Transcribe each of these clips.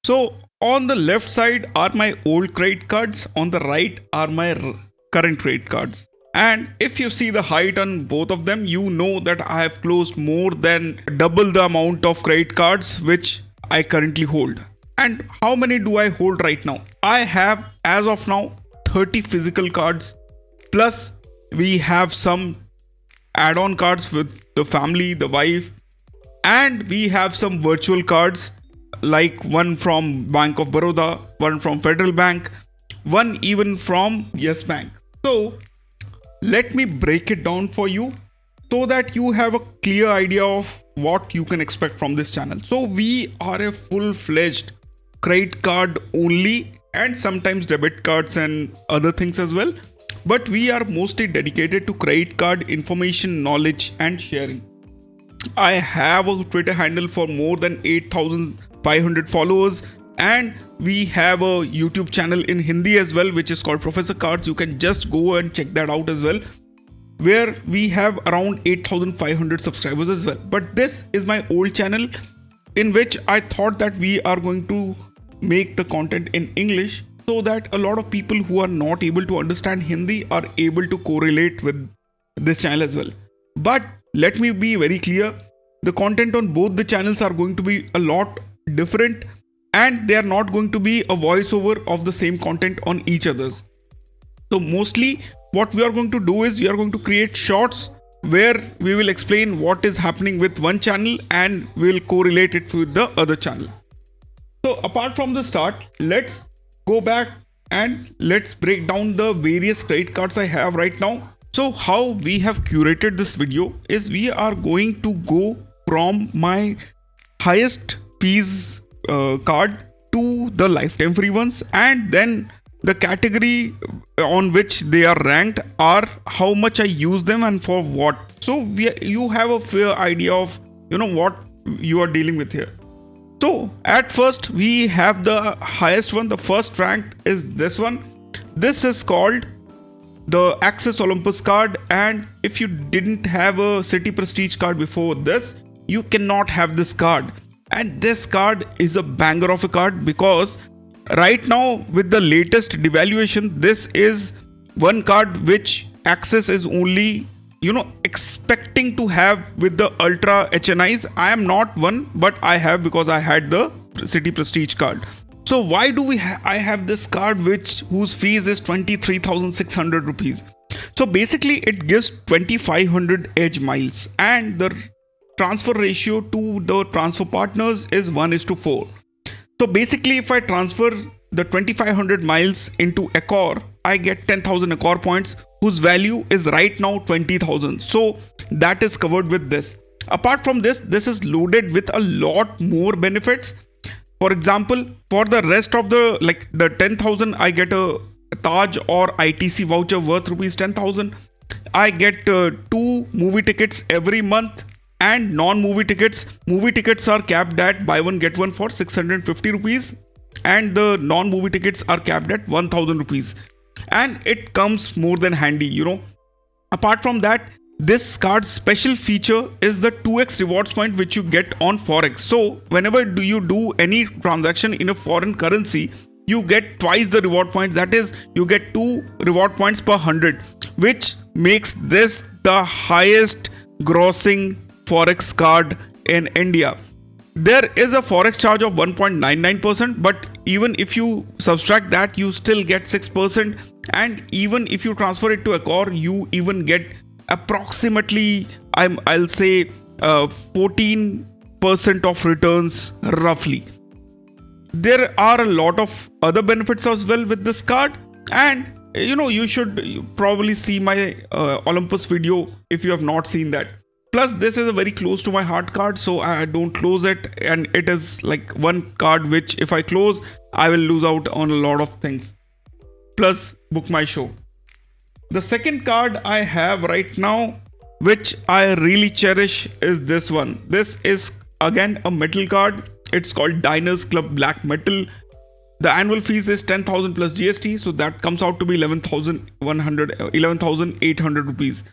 So on the left side are my old credit cards, on the right are my current credit cards. And if you see the height on both of them, you know that I have closed more than double the amount of credit cards which I currently hold. And how many do I hold right now? I have, as of now, 30 physical cards. Plus, we have some add-on cards with the family, the wife. And we have some virtual cards, like one from Bank of Baroda, one from Federal Bank, one even from Yes Bank. So, let me break it down for you so that you have a clear idea of what you can expect from this channel. So we are a full-fledged credit card only and sometimes debit cards and other things as well. But we are mostly dedicated to credit card information, knowledge and sharing. I have a Twitter handle for more than 8,500 followers, and we have a YouTube channel in Hindi as well, which is called Professor Cardz. You can just go and check that out as well, where we have around 8,500 subscribers as well. But this is my old channel in which I thought that we are going to make the content in English so that a lot of people who are not able to understand Hindi are able to correlate with this channel as well. But let me be very clear, the content on both the channels are going to be a lot different, and they are not going to be a voiceover of the same content on each other's. So mostly what we are going to do is we are going to create shorts where we will explain what is happening with one channel and we will correlate it with the other channel. So apart from the start, let's go back and let's break down the various credit cards I have right now. So how we have curated this video is we are going to go from my highest fees card to the lifetime free ones, and then the category on which they are ranked are how much I use them and for what. So you have a fair idea of what you are dealing with here. So at first we have the highest one. The first ranked is this one. This is called the Access Olympus card, and if you didn't have a City Prestige card before this, you cannot have this card. And this card is a banger of a card because right now with the latest devaluation, this is one card which Access is only expecting to have with the Ultra HNIs. I am not one, but I have because I had the City Prestige card. So why do I have this card whose fees is 23,600 rupees? So basically it gives 2,500 edge miles, and the transfer ratio to the transfer partners is 1:4. So basically if I transfer the 2,500 miles into Accor, I get 10,000 Accor points whose value is right now 20,000. So that is covered with this. Apart from this, this is loaded with a lot more benefits. For example, for the rest of the 10,000, I get a Taj or ITC voucher worth rupees 10,000. I get 2 movie tickets every month. And non-movie tickets are capped at buy one get one for 650 rupees, and the non-movie tickets are capped at 1,000 rupees, and it comes more than handy. Apart from that, this card's special feature is the 2x rewards point which you get on forex. So whenever you do any transaction in a foreign currency, you get twice the reward points. That is, you get 2 reward points per 100, which makes this the highest grossing forex card in India. There is a forex charge of 1.99%, but even if you subtract that, you still get 6%. And even if you transfer it to Accor, you even get approximately, I'll say 14% of returns roughly. There are a lot of other benefits as well with this card, and you should probably see my Olympus video if you have not seen that. Plus, this is a very close to my heart card, so I don't close it, and it is like one card which if I close, I will lose out on a lot of things. Plus, book my show. The second card I have right now, which I really cherish, is this one. This is again a metal card. It's called Diners Club Black Metal. The annual fees is 10,000 plus GST, so that comes out to be 11,800 rupees.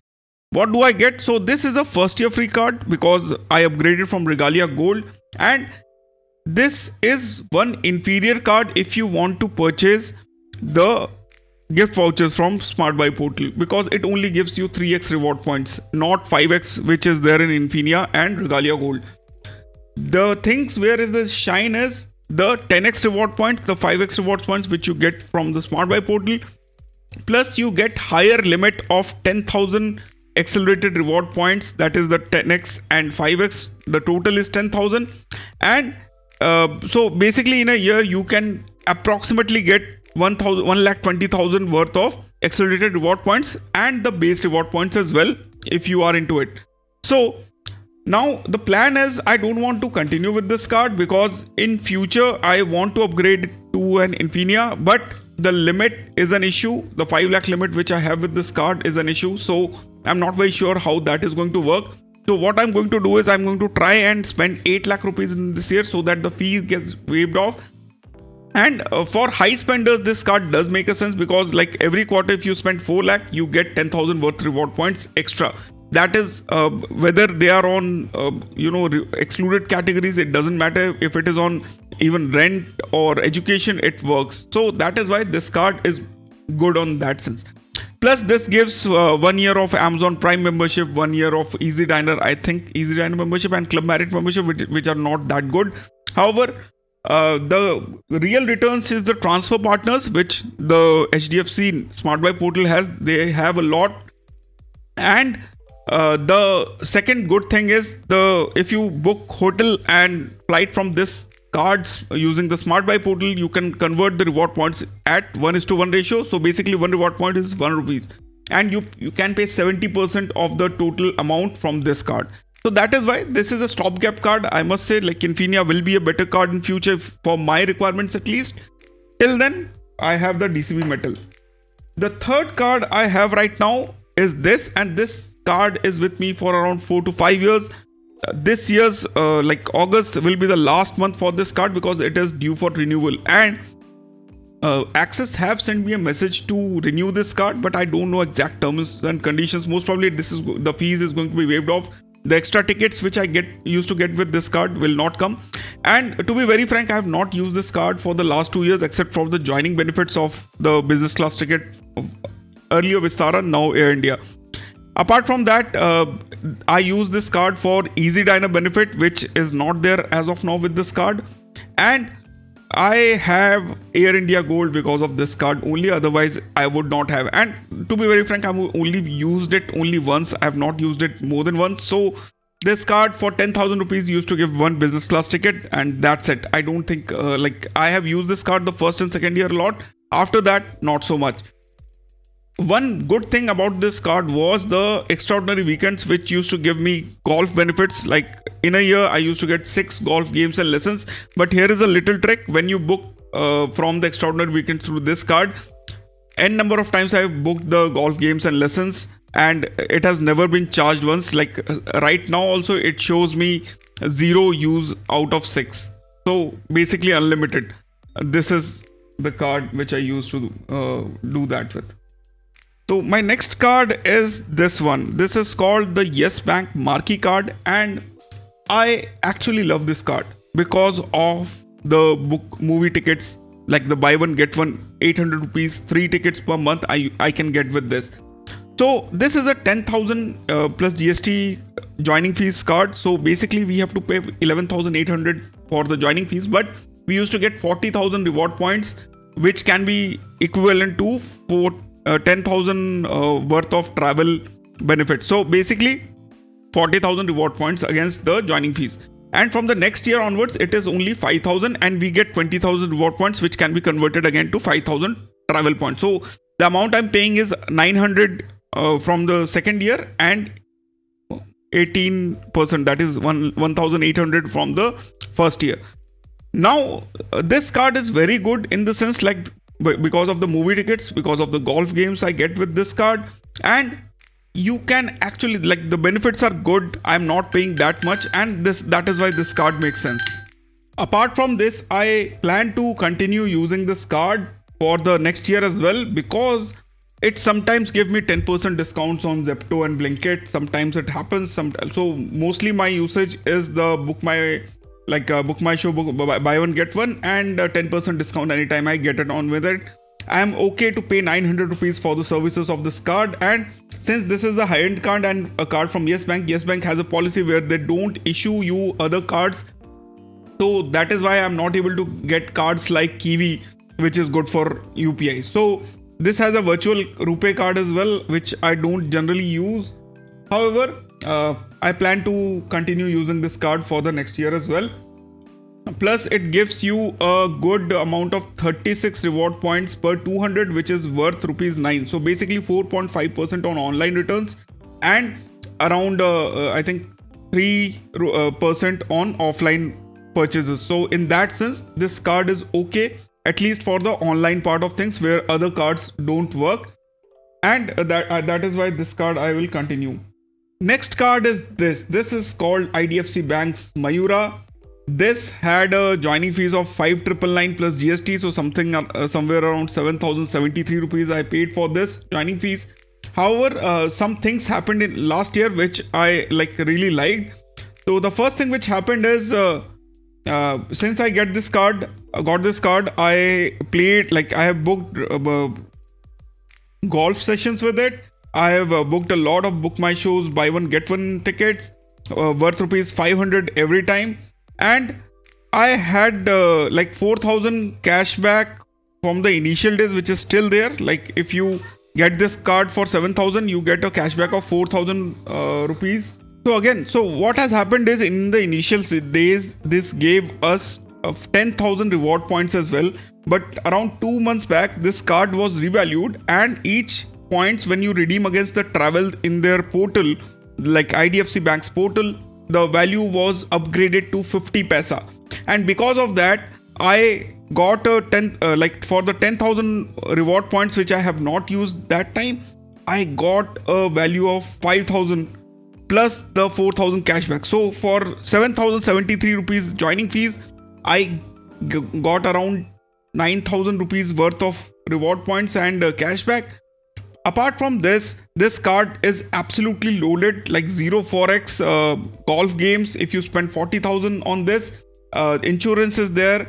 What do I get? So this is a first year free card because I upgraded from Regalia Gold, and this is one inferior card if you want to purchase the gift vouchers from Smartbuy portal, because it only gives you 3x reward points, not 5x which is there in Infinia and Regalia Gold. The things where is the shine is the 10x reward points, the 5x reward points which you get from the Smartbuy portal, plus you get higher limit of 10,000 accelerated reward points, that is the 10x and 5x, the total is 10,000. And so basically in a year you can approximately get 1,20,000 worth of accelerated reward points and the base reward points as well if you are into it. So now the plan is I don't want to continue with this card because in future I want to upgrade to an Infinia, but the limit is an issue. The 5 lakh limit which I have with this card is an issue. So I'm not very sure how that is going to work. So what I'm going to do is I'm going to try and spend 8 lakh rupees in this year so that the fee gets waived off. And for high spenders, this card does make a sense because like every quarter, if you spend 4 lakh, you get 10,000 worth reward points extra. That is whether they are on, excluded categories. It doesn't matter if it is on even rent or education, it works. So that is why this card is good on that sense. Plus this gives 1 year of Amazon Prime membership, 1 year of Easy Diner, I think Easy Diner membership and Club Marriott membership, which are not that good. However, the real returns is the transfer partners, which the HDFC Smartbuy portal has. They have a lot. And the second good thing is if you book hotel and flight from this cards using the Smartbuy portal, you can convert the reward points at 1:1 ratio. So basically 1 reward point is 1 rupees, and you can pay 70% of the total amount from this card. So that is why this is a stopgap card. I must say, like, Infinia will be a better card in future for my requirements at least. Till then, I have the DCB Metal. The third card I have right now is this, and this card is with me for around 4 to 5 years. This year's August will be the last month for this card because it is due for renewal. And Axis have sent me a message to renew this card, but I don't know exact terms and conditions. Most probably the fees is going to be waived off. The extra tickets which I used to get with this card will not come. And to be very frank, I have not used this card for the last 2 years except for the joining benefits of the business class ticket of earlier Vistara, now Air India. Apart from that, I use this card for Easy Diner benefit, which is not there as of now with this card. And I have Air India Gold because of this card only, otherwise I would not have. And to be very frank, I've only used it only once. I have not used it more than once. So this card for 10,000 rupees used to give 1 business class ticket, and that's it. I don't think I have used this card the first and second year a lot. After that, not so much. One good thing about this card was the extraordinary weekends, which used to give me golf benefits. Like in a year, I used to get 6 golf games and lessons. But here is a little trick. When you book from the extraordinary weekends through this card, n number of times I have booked the golf games and lessons, and it has never been charged once. Like right now also, it shows me 0 use out of 6. So basically unlimited. This is the card which I used to do that with. So my next card is this one. This is called the Yes Bank Marquee card, and I actually love this card because of the book movie tickets, like the buy one get one 800 rupees 3 tickets per month I can get with this. So this is a 10,000 plus GST joining fees card. So basically we have to pay 11,800 for the joining fees, but we used to get 40,000 reward points, which can be equivalent to 10,000 worth of travel benefits. So basically 40,000 reward points against the joining fees. And from the next year onwards, it is only 5,000, and we get 20,000 reward points, which can be converted again to 5,000 travel points. So the amount I'm paying is 900 from the second year and 18%, that is 1,800 from the first year. Now this card is very good in the sense, like, because of the movie tickets, because of the golf games I get with this card, and you can actually, like, the benefits are good. I'm not paying that much, and that is why this card makes sense. Apart from this, I plan to continue using this card for the next year as well, because it sometimes gives me 10% discounts on Zepto and Blinkit. Sometimes it happens. So mostly my usage is the Book My book my show, buy one get one, and 10% discount anytime I get it on with it. I am okay to pay 900 rupees for the services of this card. And since this is a high-end card and a card from Yes Bank has a policy where they don't issue you other cards. So that is why I'm not able to get cards like Kiwi, which is good for UPI. So this has a virtual RuPay card as well, which I don't generally use. However, I plan to continue using this card for the next year as well. Plus, it gives you a good amount of 36 reward points per 200, which is worth rupees 9. So basically 4.5% on online returns and around I think 3% on offline purchases. So in that sense, this card is okay, at least for the online part of things where other cards don't work. And that is why this card I will continue. Next card is this. This is called IDFC Bank's Mayura. This had a joining fees of 5,999 plus GST, so somewhere around 7,073 rupees I paid for this joining fees. However, some things happened in last year which I really liked. So the first thing which happened is since I got this card, I played I have booked golf sessions with it. I have booked a lot of Book My Shows buy one get one tickets worth rupees 500 every time. And I had 4,000 cashback from the initial days, which is still there. If you get this card for 7,000, you get a cashback of 4,000 rupees. So what has happened is in the initial days, this gave us 10,000 reward points as well. But around 2 months back, this card was revalued, and each points when you redeem against the travel in their portal, like IDFC Bank's portal, the value was upgraded to 50 paisa, and because of that I got a 10 for the 10,000 reward points which I have not used that time, I got a value of 5,000 plus the 4,000 cashback. So for 7,073 rupees joining fees, I got around 9,000 rupees worth of reward points and cashback. Apart from this card is absolutely loaded, like zero forex golf games. If you spend 40,000 on this, insurance is there.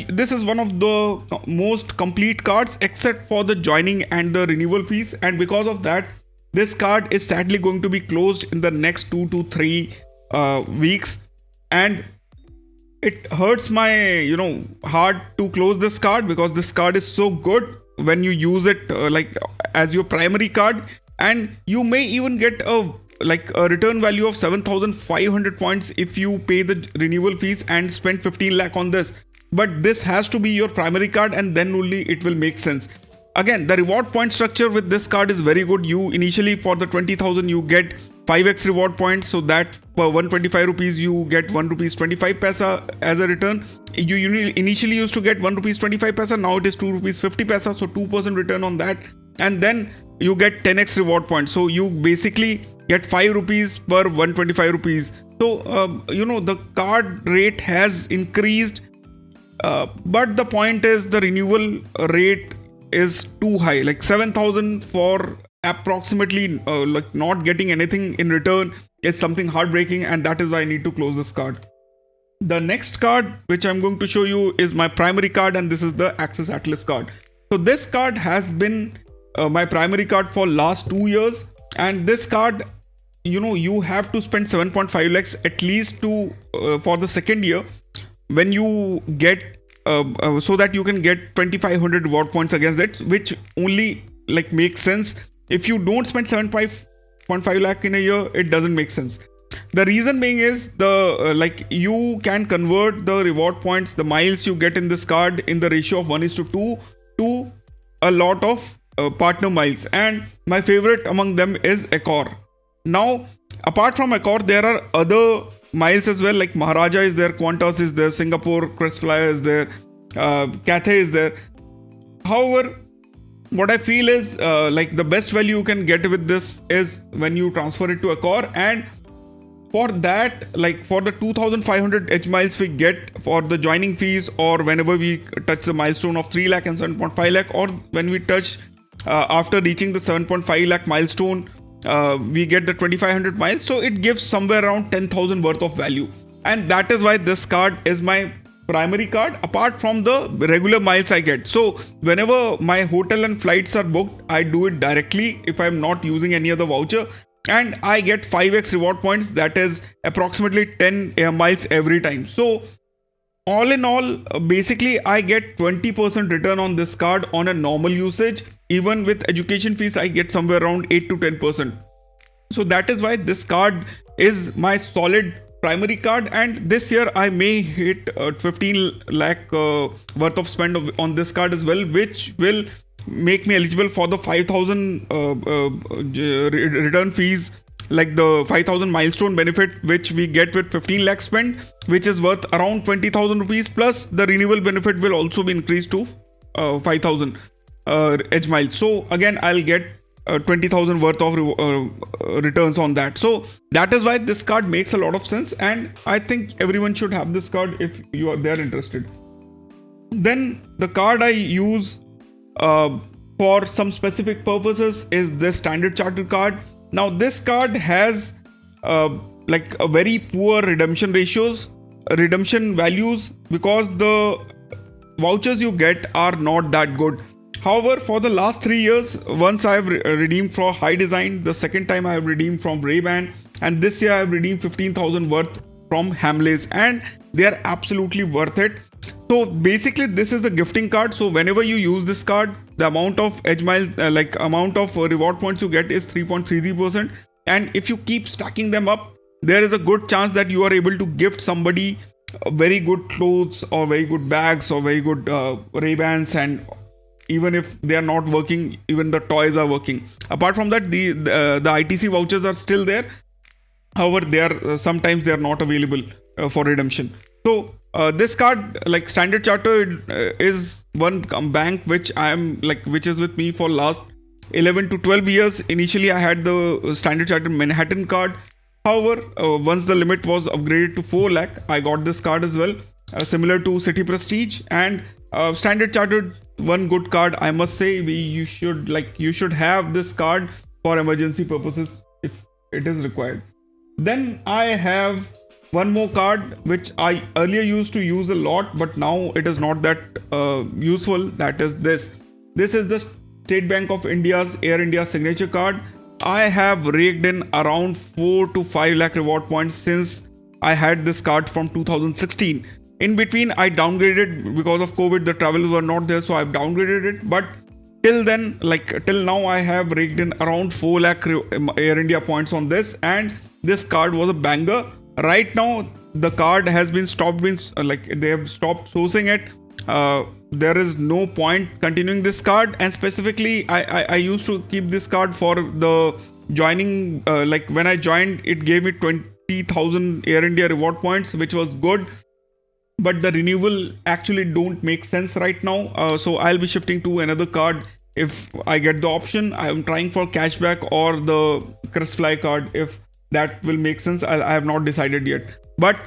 This is one of the most complete cards except for the joining and the renewal fees, and because of that this card is sadly going to be closed in the next 2 to 3 weeks, and it hurts my heart to close this card because this card is so good when you use it as your primary card, and you may even get a return value of 7,500 points if you pay the renewal fees and spend 15 lakh on this. But this has to be your primary card, and then only it will make sense. Again, the reward point structure with this card is very good. You initially for the 20,000 you get 5x reward points, so that per 125 rupees you get 1 rupees 25 paisa as a return. You initially used to get 1 rupees 25 paisa, now it is 2 rupees 50 paisa, so 2% return on that, and then you get 10x reward points, so you basically get 5 rupees per 125 rupees. So the card rate has increased, but the point is the renewal rate is too high, 7,000 for approximately not getting anything in return is something heartbreaking, and that is why I need to close this card. The next card which I'm going to show you is my primary card, and this is the Axis Atlas card. So this card has been my primary card for last 2 years, and this card you have to spend 7.5 lakhs at least to for the second year when you get so that you can get 2,500 reward points against it, which only makes sense. If you don't spend 7.5 lakh in a year, it doesn't make sense. The reason being is the you can convert the reward points, the miles you get in this card, in the ratio of 1:2 to a lot of partner miles, and my favorite among them is Accor. Now, apart from Accor, there are other miles as well, like Maharaja is there, Qantas is there, Singapore KrisFlyer is there, Cathay is there. However, what I feel is the best value you can get with this is when you transfer it to Accor, and for that, for the 2,500 H miles we get for the joining fees, or whenever we touch the milestone of 3 lakh and 7.5 lakh, or when we touch after reaching the 7.5 lakh milestone, we get the 2,500 miles. So it gives somewhere around 10,000 worth of value. and that is why this card is my primary card apart from the regular miles I get. So whenever my hotel and flights are booked, I do it directly if I'm not using any other voucher, and I get 5x reward points, that is approximately 10 air miles every time. So all in all, basically I get 20% return on this card on a normal usage. Even with education fees, I get somewhere around 8 to 10%. So that is why this card is my solid primary card, and this year I may hit 15 lakh worth of spend on this card as well, which will make me eligible for the 5,000 return fees, like the 5,000 milestone benefit which we get with 15 lakh spend, which is worth around 20,000 rupees, plus the renewal benefit will also be increased to 5,000 edge miles. So again, I'll get 20,000 worth of returns on that. So that is why this card makes a lot of sense, and I think everyone should have this card if you are there interested. Then the card I use for some specific purposes is this Standard Chartered card. Now this card has like a very poor redemption values, because the vouchers you get are not that good. However, for the last 3 years, once I have redeemed for High Design, the second time I have redeemed from Ray-Ban, and this year I have redeemed 15,000 worth from Hamleys, and they are absolutely worth it. So basically this is a gifting card. So whenever you use this card, the amount of edge miles, amount of reward points you get is 3.33%. And if you keep stacking them up, there is a good chance that you are able to gift somebody very good clothes or very good bags or very good Ray-Bans, and even if they are not working, even the toys are working. Apart from that, the ITC vouchers are still there. However, they are sometimes they are not available for redemption. So this card, like Standard Chartered, is one bank which which is with me for last 11 to 12 years. Initially, I had the Standard Chartered Manhattan card. However, once the limit was upgraded to 4 lakh, I got this card as well, similar to City Prestige. And Standard Chartered, one good card, I must say. You should have this card for emergency purposes if it is required. Then I have one more card which I earlier used to use a lot, but now it is not that useful. That is this. This is the State Bank of India's Air India Signature card. I have raked in around 4 to 5 lakh reward points since I had this card from 2016. In between, I downgraded because of COVID. The travels were not there, so I've downgraded it. But till then, till now, I have raked in around 4 lakh Air India points on this, and this card was a banger. Right now, the card has been stopped. They have stopped sourcing it. There is no point continuing this card, and specifically I used to keep this card for the joining. When I joined, it gave me 20,000 Air India reward points, which was good, but the renewal actually don't make sense right now. So I'll be shifting to another card if I get the option. I'm trying for Cashback or the KrisFly card if that will make sense. I have not decided yet, but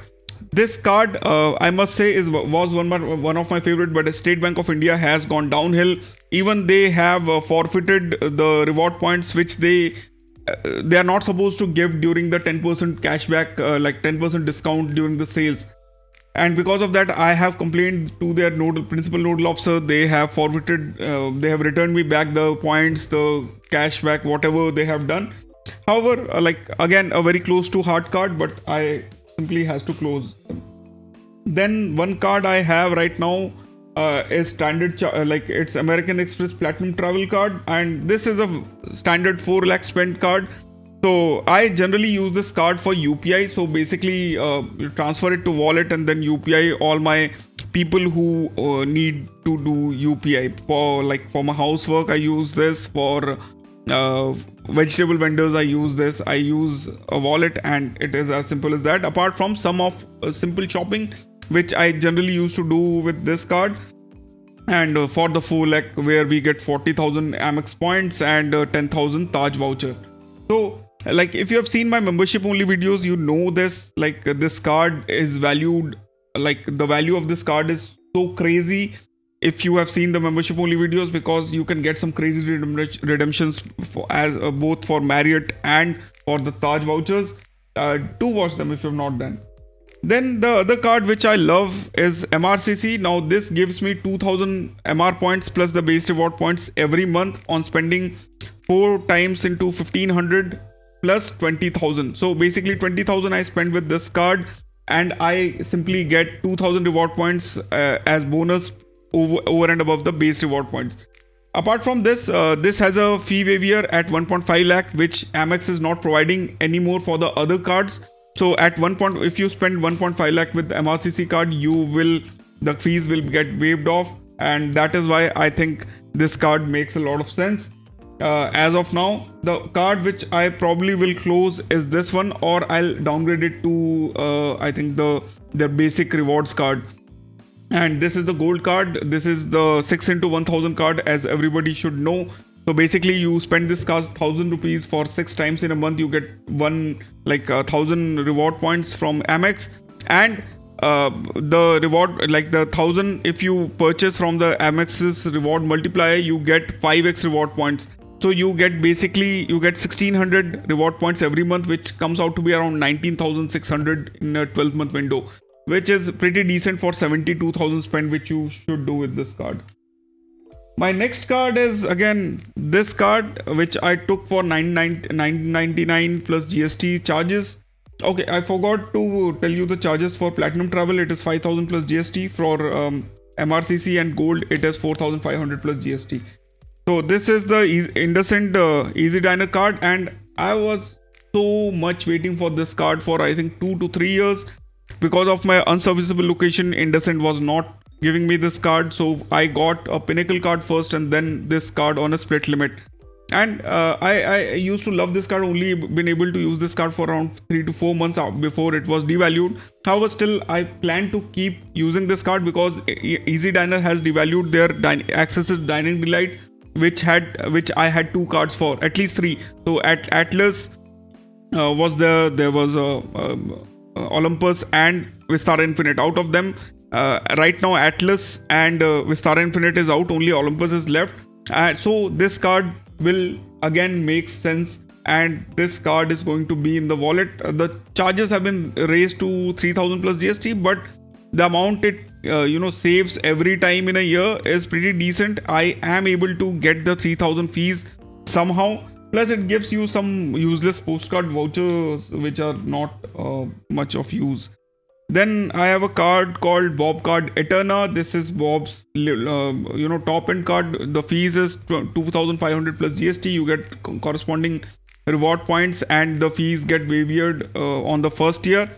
this card, I must say, was one of my favorite. But State Bank of India has gone downhill. Even they have forfeited the reward points which they are not supposed to give during the 10% cashback, 10% discount during the sales. And because of that, I have complained to their principal nodal officer. They have forfeited. They have returned me back the points, the cashback, whatever they have done. However, again, a very close to heart card, but I simply has to close. Then one card I have right now is standard, it's American Express Platinum Travel card, and this is a standard 4 lakh spend card. So I generally use this card for UPI. So basically, you transfer it to wallet and then UPI. All my people who need to do UPI for my housework, I use this. For vegetable vendors, I use this. I use a wallet, and it is as simple as that. Apart from some of simple shopping which I generally used to do with this card. And for the 4 lakh, where we get 40,000 Amex points and 10,000 Taj voucher. So if you have seen my membership only videos, you know this. This card is valued, the value of this card is so crazy if you have seen the membership only videos, because you can get some crazy redemptions both for Marriott and for the Taj vouchers. Do watch them if you have not done. Then the other card which I love is MRCC. Now this gives me 2000 MR points plus the base reward points every month on spending 4 times into 1500 plus 20,000. So basically 20,000 I spend with this card, and I simply get 2000 reward points as bonus over and above the base reward points. Apart from this, this has a fee waiver at 1.5 lakh, which Amex is not providing anymore for the other cards. So at if you spend 1.5 lakh with the MRCC card, the fees will get waived off, and that is why I think this card makes a lot of sense. As of now, the card which I probably will close is this one, or I'll downgrade it to I think the basic rewards card. And this is the gold card. This is the 6 into 1000 card, as everybody should know. So basically you spend this card 1000 rupees for 6 times in a month, you get 1000 reward points from Amex, and the reward, like the 1000, if you purchase from the Amex's reward multiplier, you get 5x reward points. So you get 1600 reward points every month, which comes out to be around 19,600 in a 12-month window, which is pretty decent for 72,000 spend, which you should do with this card. My next card is again this card, which I took for 999 plus GST charges. Okay, I forgot to tell you the charges for Platinum Travel. It is 5,000 plus GST. For MRCC and Gold, it is 4,500 plus GST. So this is the IndusInd Easy Diner card, and I was so much waiting for this card for I think 2 to 3 years. Because of my unserviceable location, IndusInd was not giving me this card, so I got a Pinnacle card first and then this card on a split limit. And I used to love this card, only been able to use this card for around 3 to 4 months before it was devalued. However, still I plan to keep using this card because Easy Diner has devalued their Access Dining Delight, which I had 2 cards for, at least 3. So at Atlas was there was Olympus and Vistara Infinite. Out of them, right now Atlas and Vistara Infinite is out, only Olympus is left. So this card will again make sense, and this card is going to be in the wallet. The charges have been raised to 3,000 plus GST, but the amount it saves every time in a year is pretty decent. I am able to get the 3,000 fees somehow. Plus it gives you some useless postcard vouchers which are not much of use. Then I have a card called Bob Card Eterna. This is Bob's top end card. The fees is 2,500 plus GST. You get corresponding reward points, and the fees get waived on the first year.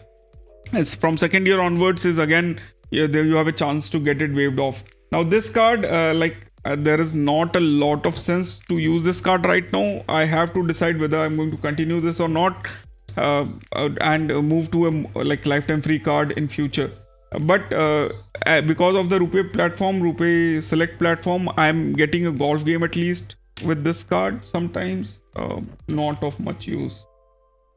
As from second year onwards is again there you have a chance to get it waived off. Now this card there is not a lot of sense to use this card right now. I have to decide whether I'm going to continue this or not, and move to a lifetime free card in future. But because of the RuPay platform, RuPay Select platform, I'm getting a golf game at least with this card sometimes. Not of much use.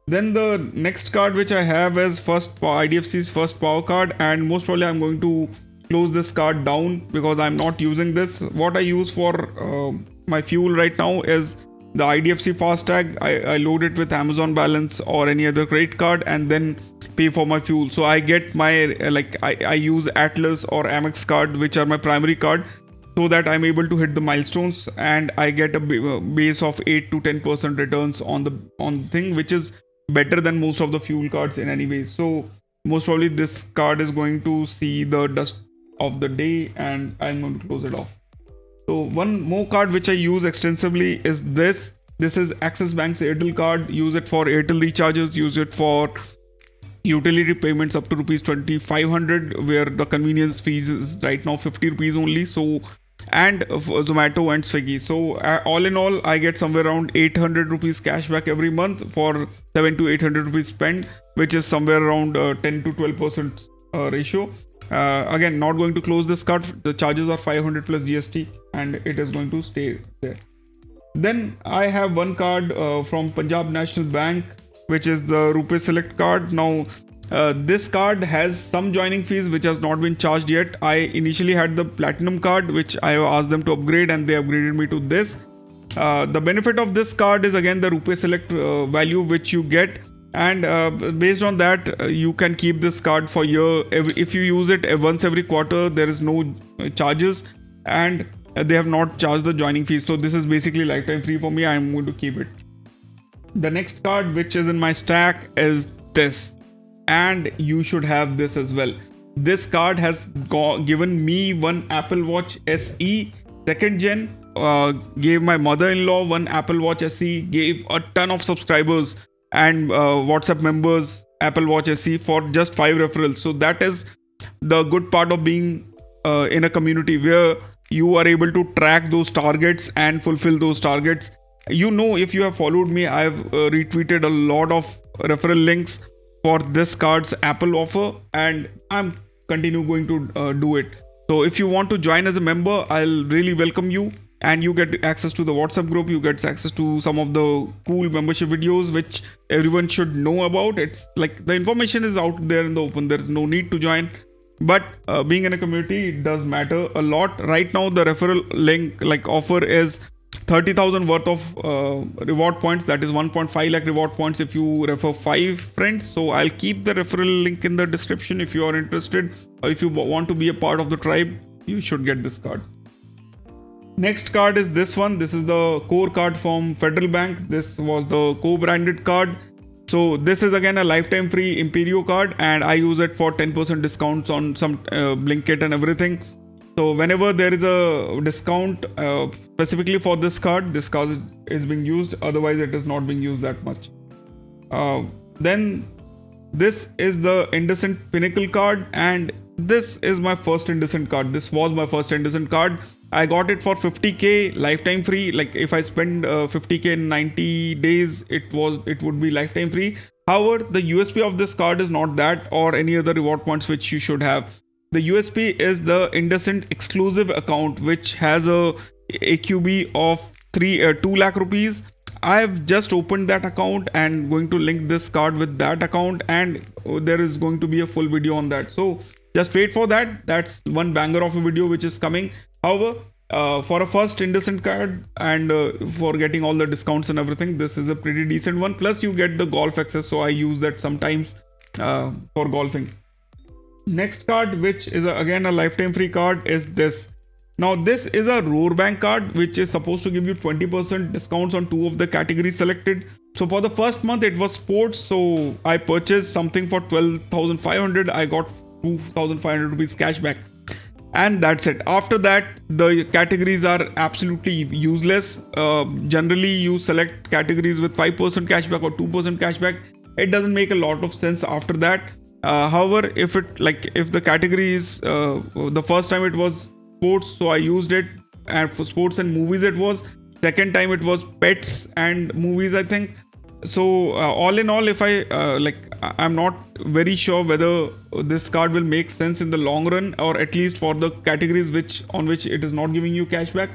Then the next card which I have is IDFC's First Power card, and most probably I'm going to close this card down because I'm not using this. What I use for my fuel right now is the IDFC FASTag. I load it with Amazon Balance or any other credit card and then pay for my fuel. So I get my I use Atlas or Amex card, which are my primary card, so that I'm able to hit the milestones, and I get a base of 8 to 10% returns on the thing, which is better than most of the fuel cards in any way. So most probably this card is going to see the dust of the day, and I'm going to close it off. So one more card which I use extensively is this. This is Axis Bank's Airtel card. Use it for Airtel recharges, use it for utility payments up to rupees 2,500, where the convenience fees is right now 50 rupees only. So, and Zomato and Swiggy. So all in all, I get somewhere around 800 rupees cashback every month for 7 to 800 rupees spend, which is somewhere around 10 to 12% ratio. Again, not going to close this card. The charges are 500 plus GST, and it is going to stay there. Then I have one card from Punjab National Bank, which is the RuPay Select card. Now this card has some joining fees which has not been charged yet. I initially had the Platinum card, which I asked them to upgrade, and they upgraded me to this. The benefit of this card is again the RuPay Select value which you get, And based on that, you can keep this card for year. If you use it once every quarter, there is no charges, and they have not charged the joining fees. So this is basically lifetime free for me. I'm going to keep it. The next card which is in my stack is this, and you should have this as well. This card has given me one Apple Watch SE 2nd gen, gave my mother-in-law one Apple Watch SE, gave a ton of subscribers and WhatsApp members Apple Watch SE for just 5 referrals. So that is the good part of being in a community where you are able to track those targets and fulfill those targets. You know, if you have followed me, I've retweeted a lot of referral links for this card's Apple offer, and I'm continue going to do it. So if you want to join as a member, I'll really welcome you, and you get access to the WhatsApp group. You get access to some of the cool membership videos which everyone should know about. It's like the information is out there in the open. There's no need to join, but being in a community, it does matter a lot. Right now the referral link offer is 30,000 worth of reward points. That is 1.5 lakh reward points if you refer 5 friends. So I'll keep the referral link in the description. If you are interested, or if you want to be a part of the tribe, you should get this card. Next card is this one. This is the core card from Federal Bank. This was the co-branded card. So this is again a lifetime free Imperio card, and I use it for 10% discounts on some Blinkit and everything. So whenever there is a discount specifically for this card is being used. Otherwise it is not being used that much. Then this is the IndusInd Pinnacle card, and this is my first IndusInd card. This was my first IndusInd card. I got it for 50k lifetime free. Like if I spend 50k in 90 days, it would be lifetime free. However, the USP of this card is not that or any other reward points which you should have. The USP is the IndusInd exclusive account, which has a AQB of 2 lakh rupees. I've just opened that account and going to link this card with that account, and there is going to be a full video on that. So just wait for that. That's one banger of a video which is coming. However, for a first IndusInd card and for getting all the discounts and everything, this is a pretty decent one. Plus you get the golf access, so I use that sometimes for golfing. Next card, which is again a lifetime free card, is this. Now this is a Roar Bank card which is supposed to give you 20% discounts on 2 of the categories selected. So for the first month it was sports, so I purchased something for 12,500. I got 2,500 rupees cashback, and that's it. After that the categories are absolutely useless. Generally you select categories with 5% cashback or 2% cashback. It doesn't make a lot of sense after that. However, if the category is the first time it was sports, so I used it, and for sports and movies it was. Second time it was pets and movies, I think. So all in all, if I'm not very sure whether this card will make sense in the long run, or at least for the categories on which it is not giving you cashback.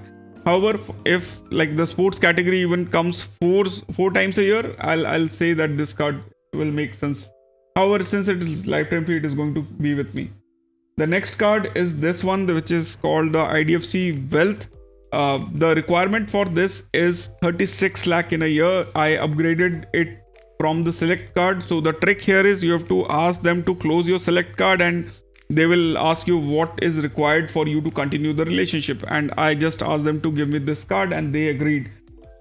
However, if the sports category even comes four times a year, I'll say that this card will make sense. However, since it is lifetime free, it is going to be with me. The next card is this one, which is called the IDFC Wealth. The requirement for this is 36 lakh in a year. I upgraded it from the Select card. So the trick here is you have to ask them to close your Select card, and they will ask you what is required for you to continue the relationship. And I just asked them to give me this card, and they agreed.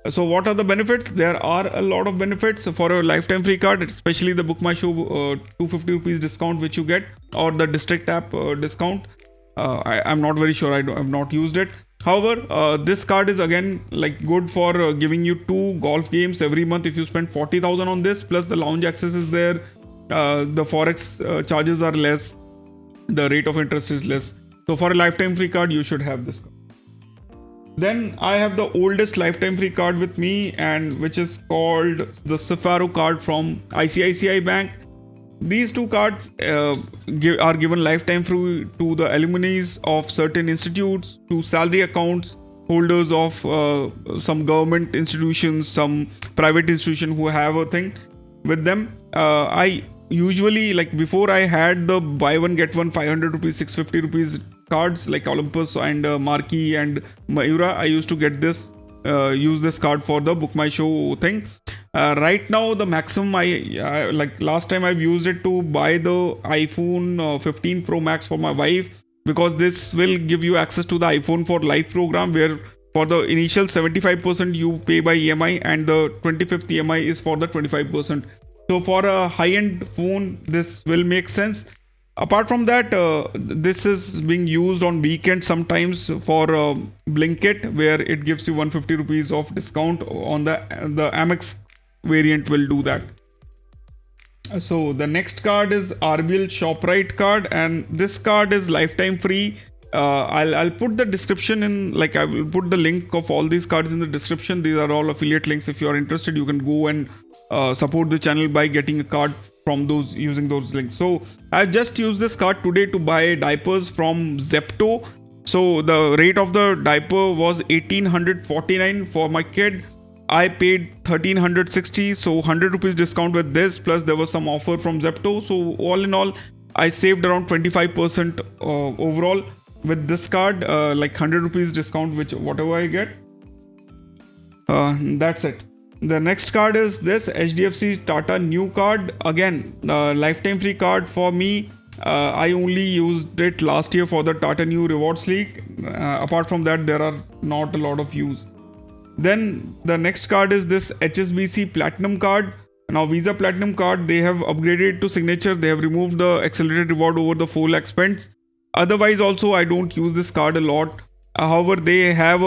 So what are the benefits? There are a lot of benefits for a lifetime free card, especially the Book My Show 250 rupees discount which you get, or the District app discount. I'm not very sure. I have not used it. However, this card is again good for giving you 2 golf games every month if you spend 40,000 on this. Plus the lounge access is there. The forex charges are less. The rate of interest is less. So for a lifetime free card, you should have this card. Then I have the oldest lifetime free card with me, and which is called the Sapphiro card from ICICI Bank. These 2 cards are given lifetime free to the alumni of certain institutes, to salary accounts holders of some government institutions, some private institution who have a thing with them. I usually, before I had the buy one get one 500 rupees 650 rupees cards like Olympus and Marquee and Mayura, I used to get this use this card for the Book My Show thing. Right now the maximum I like last time I've used it to buy the iPhone 15 Pro Max for my wife, because this will give you access to the iPhone for Life program, where for the initial 75% you pay by EMI and the 25th EMI is for the 25%. So for a high-end phone this will make sense. Apart from that, this is being used on weekends sometimes for Blinkit, where it gives you 150 rupees of discount on the Amex variant will do that. So the next card is RBL Shopright card, and this card is lifetime free. I'll put the description in, like I will put the link of all these cards in the description. These are all affiliate links. If you are interested, you can go and support the channel by getting a card from those, using those links. So I just used this card today to buy diapers from Zepto. So the rate of the diaper was 1849 for my kid. I paid 1360, so 100 rupees discount with this, plus there was some offer from Zepto. So all in all, I saved around 25% overall with this card, like 100 rupees discount, which whatever I get. That's it. The next card is this HDFC Tata new card. Again, lifetime free card for me. I only used it last year for the Tata New Rewards League. Apart from that, there are not a lot of use. Then the next card is this HSBC Platinum card. Now Visa Platinum card, they have upgraded to Signature. They have removed the accelerated reward over the 4 lakh spends. Otherwise also I don't use this card a lot. However, they have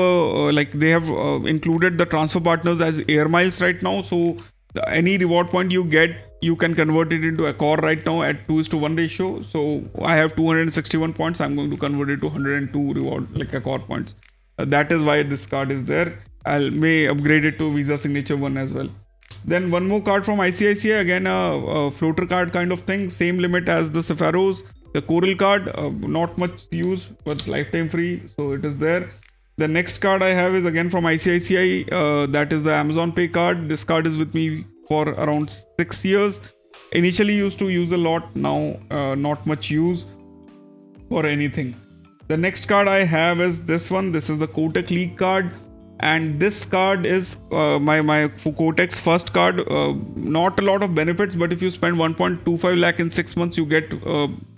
included the transfer partners as Air Miles right now. So any reward point you get, you can convert it into Accor right now at 2:1 ratio. So I have 261 points. I'm going to convert it to 102 reward like Accor points. That is why this card is there. I may upgrade it to Visa Signature 1 as well. Then one more card from ICICI, again a floater card kind of thing, same limit as the Sapphiros. The Coral card, not much use, but lifetime free, so it is there. The next card I have is again from ICICI, that is the Amazon Pay card. This card is with me for around 6 years. Initially used to use a lot, now not much use for anything. The next card I have is this one. This is the Kotak League card. And this card is my Kotak's first card. Not a lot of benefits, but if you spend 1.25 lakh in 6 months, you get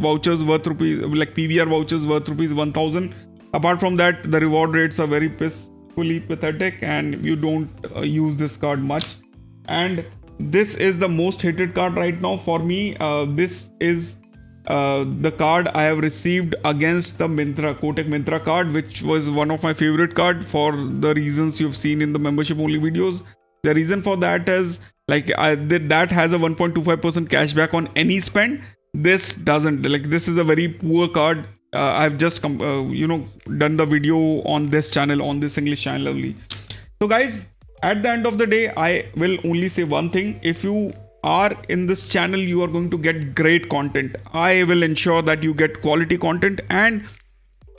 vouchers worth rupees, like PVR vouchers worth rupees 1000. Apart from that, the reward rates are very pitifully pathetic, and you don't use this card much. And this is the most hated card right now for me. This is the card I have received against the Kotak Myntra card, which was one of my favorite card for the reasons you've seen in the membership only videos. The reason for that is like that has a 1.25% cashback on any spend. This doesn't. Like this is a very poor card. I've just done the video on this channel, on this English channel only. So guys, at the end of the day, I will only say one thing. If you are in this channel, you are going to get great content. I will ensure that you get quality content and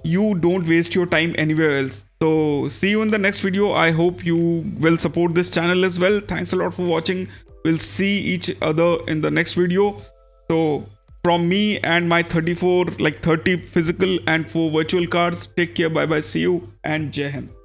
you don't waste your time anywhere else. So see you in the next video. I hope you will support this channel as well. Thanks a lot for watching. We'll see each other in the next video. So from me and my 30 physical and 4 virtual cards, take care, bye bye, see you, and Jai Hind.